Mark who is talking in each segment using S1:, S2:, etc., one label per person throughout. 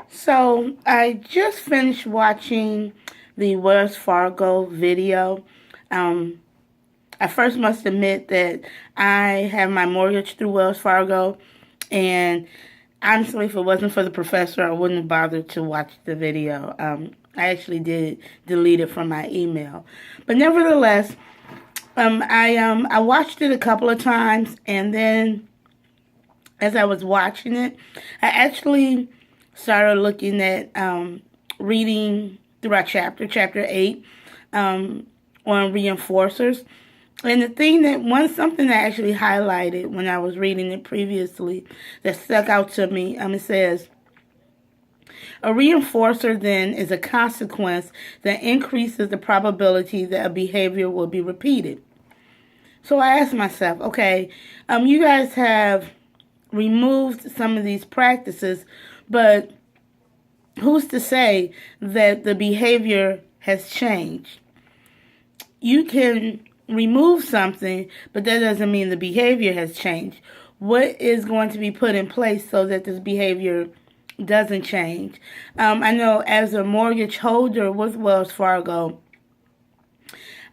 S1: So I just finished watching the Wells Fargo video. Um, I first must admit that I have my mortgage through Wells Fargo, and honestly, if it wasn't for the professor, I wouldn't have bothered to watch the video. I actually did delete it from my email, but nevertheless, I watched it a couple of times, and then as I was watching it, I actually started looking at reading throughout chapter 8 on reinforcers. And the thing something that I actually highlighted when I was reading it previously that stuck out to me, it says, a reinforcer then is a consequence that increases the probability that a behavior will be repeated. So I asked myself, okay, you guys have removed some of these practices, but who's to say that the behavior has changed? You can remove something, but that doesn't mean the behavior has changed. What is going to be put in place so that this behavior doesn't change? I know as a mortgage holder with Wells Fargo,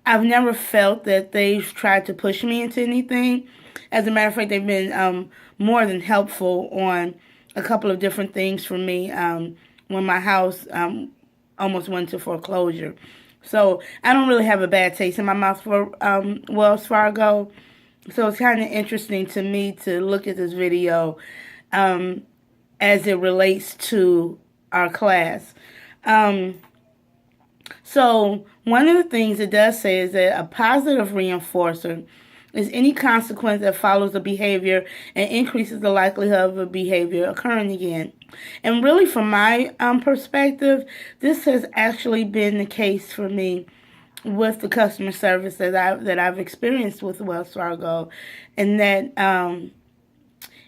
S1: I've never felt that they've tried to push me into anything. As a matter of fact, they've been more than helpful on a couple of different things for me when my house almost went to foreclosure. So I don't really have a bad taste in my mouth for Wells Fargo. So it's kind of interesting to me to look at this video as it relates to our class. So one of the things it does say is that a positive reinforcer is any consequence that follows a behavior and increases the likelihood of a behavior occurring again. And really, from my perspective, this has actually been the case for me with the customer service that I've experienced with Wells Fargo, and that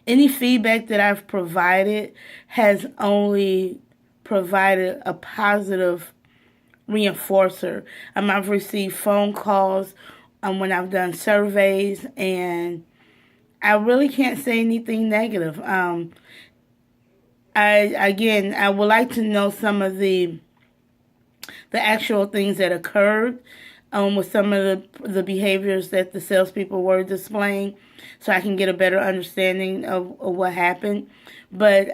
S1: any feedback that I've provided has only provided a positive reinforcer. I've received phone calls when I've done surveys, and I really can't say anything negative. I would like to know some of the actual things that occurred with some of the behaviors that the salespeople were displaying, so I can get a better understanding of what happened. But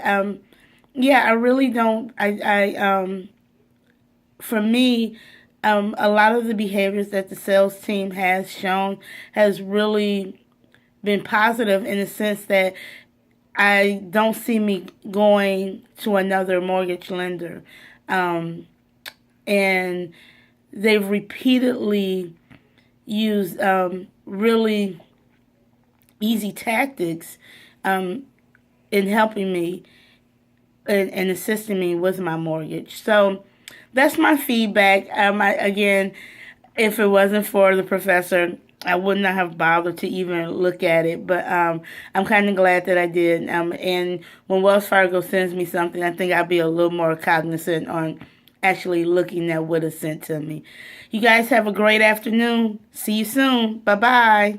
S1: yeah, I really don't. For me, a lot of the behaviors that the sales team has shown has really been positive in the sense that I don't see me going to another mortgage lender. And they've repeatedly used really easy tactics in helping me and assisting me with my mortgage. So that's my feedback. Again, if it wasn't for the professor, I would not have bothered to even look at it. But I'm kind of glad that I did. And when Wells Fargo sends me something, I think I'll be a little more cognizant on actually looking at what is sent to me. You guys have a great afternoon. See you soon. Bye-bye.